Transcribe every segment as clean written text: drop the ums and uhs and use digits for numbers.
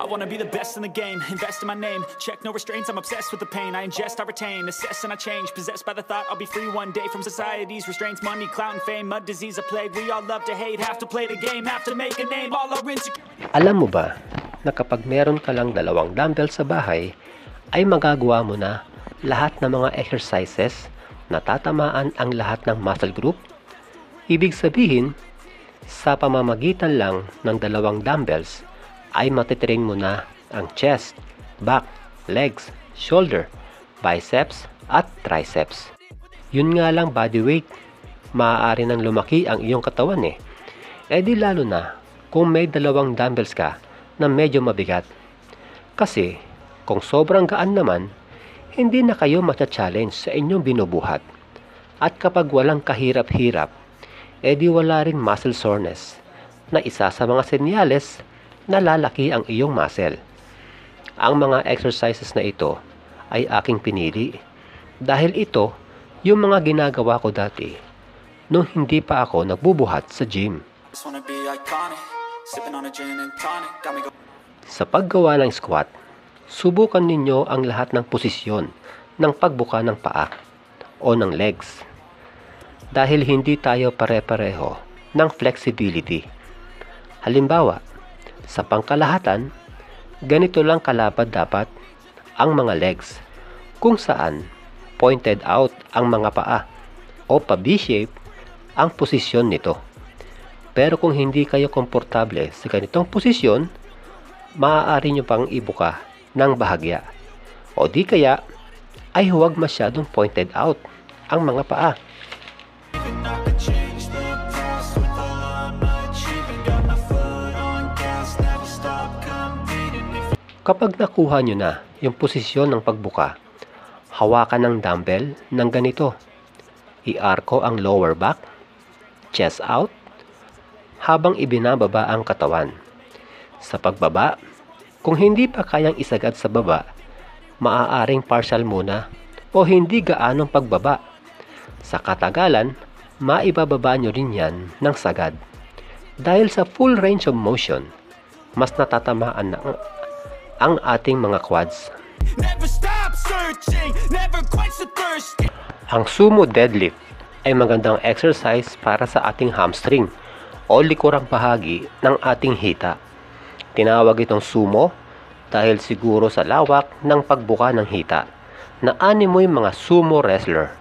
wanna be the best in the game, invest in my name, check no restraints, I'm obsessed with the pain. I ingest, I retain, assess and I change, possessed by the thought I'll be free one day from society's restraints. Money, clout and fame, mud, disease, a plague. We all love to hate, have to play the game, have to make a name. All our Alam mo ba na kapag meron ka lang 2 dumbbells sa bahay, ay magagawa mo na lahat ng mga exercises na tatamaan ang lahat ng muscle group? Ibig sabihin, sa pamamagitan lang ng 2 dumbbells, ay matitrain mo na ang chest, back, legs, shoulder, biceps at triceps. Yun nga lang body weight, maaari nang lumaki ang iyong katawan eh. E di lalo na kung may 2 dumbbells ka na medyo mabigat. Kasi kung sobrang gaan naman, hindi na kayo matcha-challenge sa inyong binubuhat. At kapag walang kahirap-hirap, e di wala ring muscle soreness na isa sa mga senyales na lalaki ang iyong muscle. Ang mga exercises na ito ay aking pinili dahil ito yung mga ginagawa ko dati nung hindi pa ako nagbubuhat sa gym. Sa paggawa ng squat, subukan ninyo ang lahat ng posisyon ng pagbuka ng paa o ng legs dahil hindi tayo pare-pareho ng flexibility. Halimbawa, sa pangkalahatan, ganito lang kalapad dapat ang mga legs kung saan pointed out ang mga paa o pa-V-shape ang posisyon nito. Pero kung hindi kayo komportable sa ganitong posisyon, maaari nyo pang ibuka ng bahagya o di kaya ay huwag masyadong pointed out ang mga paa. Kapag nakuha nyo na yung posisyon ng pagbuka, hawakan ng dumbbell ng ganito. I-arco ang lower back, chest out, habang ibinababa ang katawan. Sa pagbaba, kung hindi pa kayang isagad sa baba, maaaring partial muna o hindi gaanong pagbaba. Sa katagalan, maibababa nyo rin yan ng sagad. Dahil sa full range of motion, mas natatamaan na ang ating mga quads. Ang sumo deadlift ay magandang exercise para sa ating hamstring o likurang bahagi ng ating hita. Tinawag itong sumo dahil siguro sa lawak ng pagbuka ng hita na animoy mga sumo wrestler.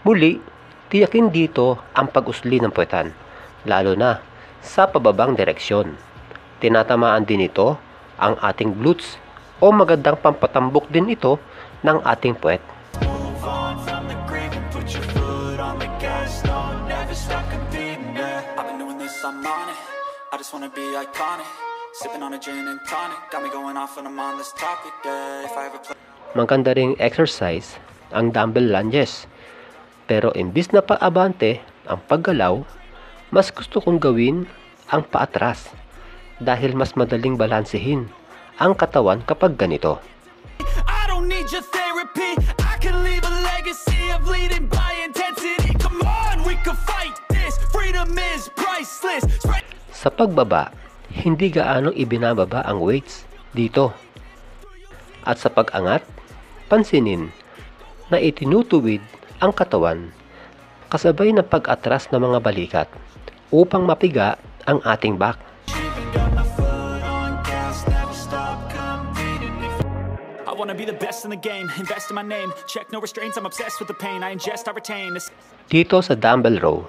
Muli, tiyakin dito ang pag-usli ng puwetan, lalo na sa pababang direksyon. Tinatamaan din ito ang ating glutes o magandang pampatambok din ito ng ating puwet. Maganda ring exercise ang dumbbell lunges, pero imbis na paabante ang paggalaw, mas gusto kong gawin ang paatras dahil mas madaling balansehin ang katawan kapag ganito. Sa pagbaba, hindi gaanong ibinababa ang weights dito. At sa pag-angat, pansinin na itinutuwid ang katawan kasabay ng pag-atras ng mga balikat upang mapiga ang ating back. I wanna be the best in the game, invest in my name, check no restraints, I'm obsessed with the pain. I ingest, I retain. Dito sa dumbbell row,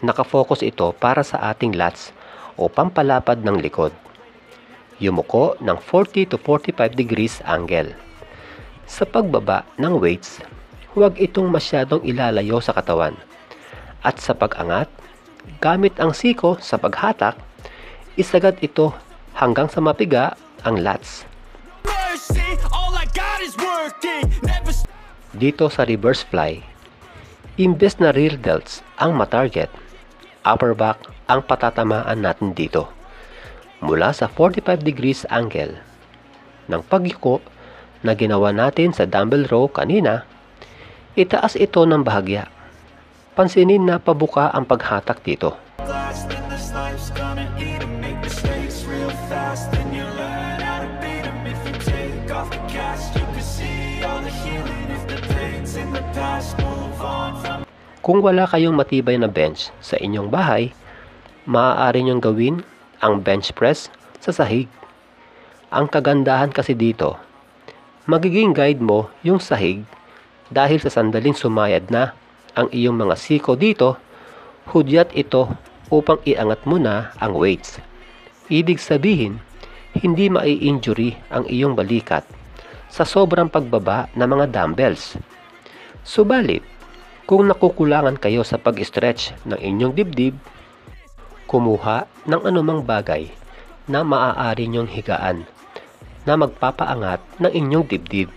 nakafocus ito para sa ating lats o pampalapad ng likod. Yumuko ng 40 to 45 degrees angle. Sa pagbaba ng weights, huwag itong masyadong ilalayo sa katawan. At sa pag-angat, gamit ang siko sa paghatak, isagad ito hanggang sa mapiga ang lats. Dito sa reverse fly, imbes na rear delts ang matarget, upper back ang patatamaan natin dito. Mula sa 45 degrees angle ng pagyuko na ginawa natin sa dumbbell row kanina, itaas ito ng bahagya. Pansinin na pabuka ang paghatak dito. Kung wala kayong matibay na bench sa inyong bahay, maaari nyong gawin ang bench press sa sahig. Ang kagandahan kasi dito, magiging guide mo yung sahig dahil sa sandaling sumayad na ang iyong mga siko dito, hudyat ito upang iangat mo na ang weights. Ibig sabihin, hindi mai-injury ang iyong balikat sa sobrang pagbaba ng mga dumbbells. Subalit, kung nakukulangan kayo sa pag-stretch ng inyong dibdib, kumuha ng anumang bagay na maaari nyong higaan na magpapaangat ng inyong dibdib.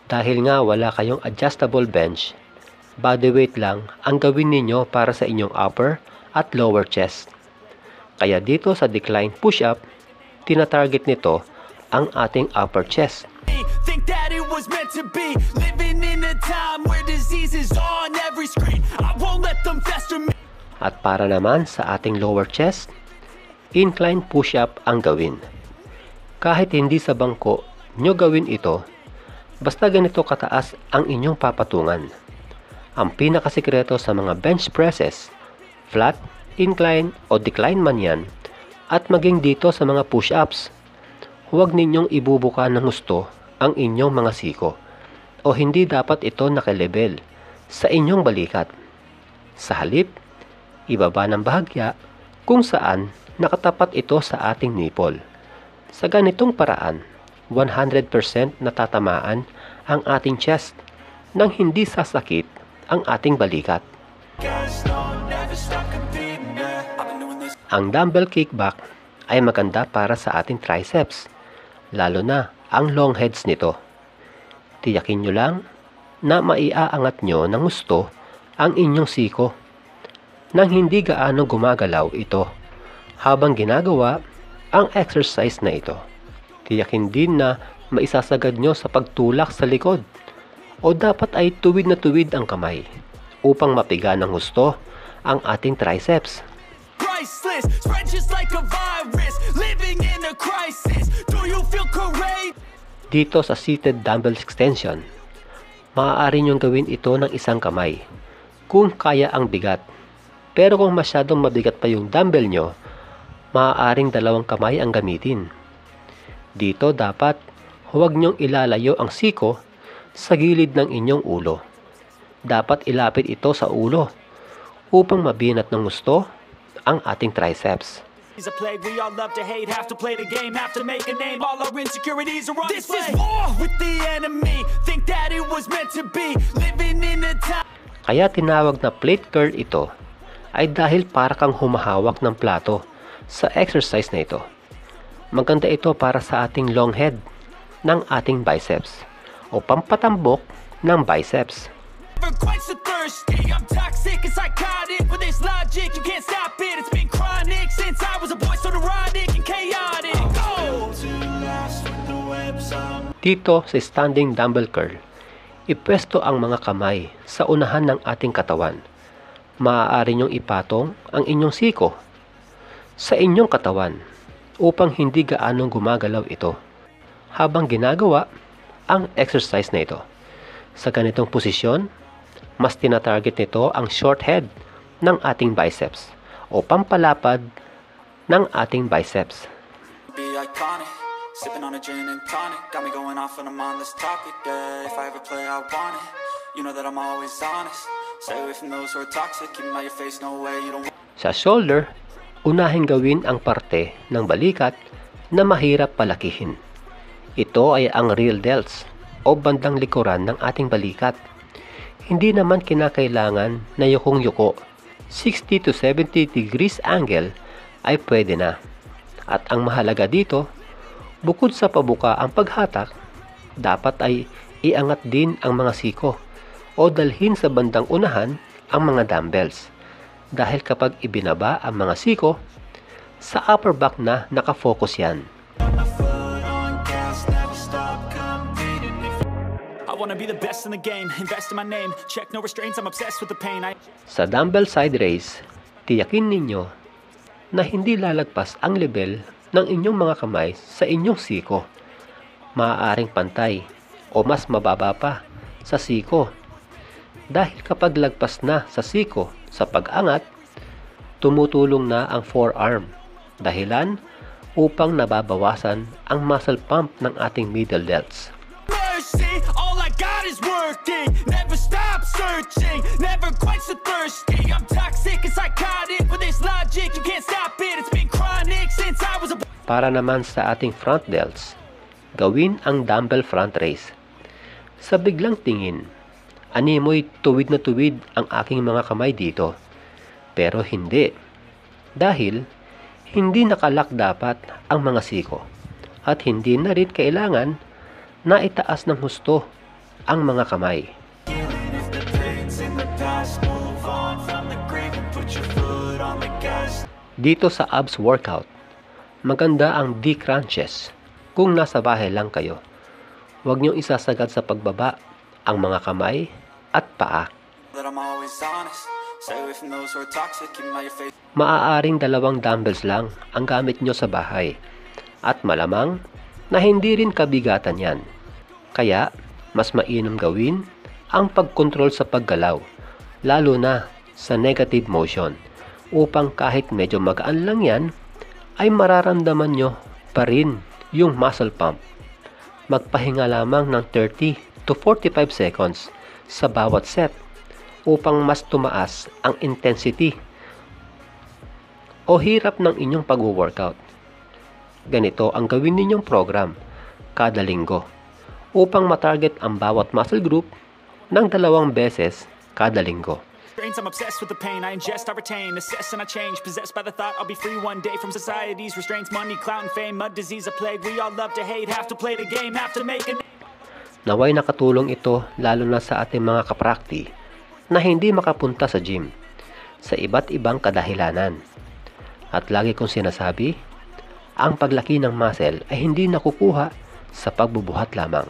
Dahil nga wala kayong adjustable bench, bodyweight lang ang gawin ninyo para sa inyong upper at lower chest. Kaya dito sa decline push-up, tinatarget nito ang ating upper chest. At para naman sa ating lower chest, incline push-up ang gawin. Kahit hindi sa bangko nyo gawin ito, basta ganito kataas ang inyong papatungan. Ang pinakasikreto sa mga bench presses, flat, incline o decline man yan, at maging dito sa mga push-ups, huwag ninyong ibubuka ng gusto ang inyong mga siko o hindi dapat ito nakalevel sa inyong balikat. Sa halip, ibaba ng bahagya kung saan nakatapat ito sa ating nipple. Sa ganitong paraan, 100% natatamaan ang ating chest nang hindi sasakit ang ating balikat. Ang dumbbell kickback ay maganda para sa ating triceps, lalo na ang long heads nito. Tiyakin nyo lang na maiaangat nyo ng gusto ang inyong siko nang hindi gaano gumagalaw ito habang ginagawa ang exercise na ito. Tiyakin din na maisasagad nyo sa pagtulak sa likod o dapat ay tuwid na tuwid ang kamay upang mapiga ng husto ang ating triceps. Dito sa seated dumbbell extension, maaari nyong gawin ito ng isang kamay kung kaya ang bigat. Pero kung masyadong mabigat pa yung dumbbell nyo, maaaring dalawang kamay ang gamitin. Dito dapat huwag nyong ilalayo ang siko sa gilid ng inyong ulo. Dapat ilapit ito sa ulo upang mabinat ng gusto ang ating triceps. Kaya tinawag na plate curl ito ay dahil para kang humahawak ng plato sa exercise na ito. Maganda ito para sa ating long head ng ating biceps o pampatambok ng biceps. Dito sa standing dumbbell curl, ipwesto ang mga kamay sa unahan ng ating katawan. Maaari nyong ipatong ang inyong siko sa inyong katawan upang hindi gaanong gumagalaw ito habang ginagawa ang exercise na ito. Sa ganitong posisyon, mas tinatarget nito ang short head ng ating biceps o pampalapad ng ating biceps. Sa shoulder, unahin gawin ang parte ng balikat na mahirap palakihin. Ito ay ang real delts o bandang likuran ng ating balikat. Hindi naman kinakailangan na yukong-yuko. 60 to 70 degrees angle ay pwede na. At ang mahalaga dito, bukod sa pabuka ang paghatak, dapat ay iangat din ang mga siko o dalhin sa bandang unahan ang mga dumbbells. Dahil kapag ibinaba ang mga siko, sa upper back na nakafocus yan. wanna be the best in the game, invest in my name, check no restraints, I'm obsessed with the pain. Sa dumbbell side raise, tiyakin ninyo na hindi lalagpas ang level ng inyong mga kamay sa inyong siko. Maaaring pantay o mas mababa pa sa siko. Dahil kapag lagpas na sa siko sa pag-angat, tumutulong na ang forearm. Dahilan upang nababawasan ang muscle pump ng ating middle delts. Mercy, all I got is working, never stop searching, never quite so thirsty. I'm toxic and psychotic with this logic, you can't stop it, it's been chronic since I was a... Para naman sa ating front delts, gawin ang dumbbell front raise. Sa biglang tingin, animoy tuwid na tuwid ang aking mga kamay dito. Pero hindi. Dahil hindi nakalak dapat ang mga siko at hindi na rin kailangan na itaas ng husto ang mga kamay. Dito sa abs workout, maganda ang D-crunches kung nasa bahay lang kayo. Huwag niyong isasagad sa pagbaba ang mga kamay at paa. Maaaring 2 dumbbells lang ang gamit nyo sa bahay at malamang na hindi rin kabigatan yan. Kaya mas mainam gawin ang pagkontrol sa paggalaw, lalo na sa negative motion, upang kahit medyo magaan lang yan ay mararamdaman nyo pa rin yung muscle pump. Magpahinga lamang ng 30 to 45 seconds sa bawat set upang mas tumaas ang intensity o hirap ng inyong pag-workout. Ganito ang gawin ninyong program kada linggo upang matarget ang bawat muscle group ng 2 beses kada linggo. I'm obsessed with the pain, I ingest, I retain, assess and I change, possessed by the thought I'll be free one day from society's restraints, money, clout and fame, mud, disease, a plague, we all love to hate, have to play the game, have to make it. Naway nakatulong ito lalo na sa ating mga kaprakti na hindi makapunta sa gym sa iba't ibang kadahilanan. At lagi kong sinasabi, ang paglaki ng muscle ay hindi nakukuha sa pagbubuhat lamang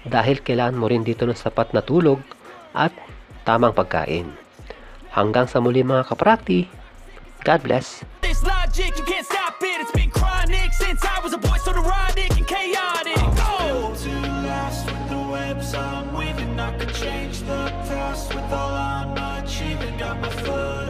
dahil kailangan mo rin dito ng sapat na tulog at tamang pagkain. Hanggang sa muli mga kaprakti, God bless. This logic, you can't stop it, it's been chronic since I was a boy, so neurotic and chaotic. I'm weaving, I could change the past with all I'm achieving. Got my foot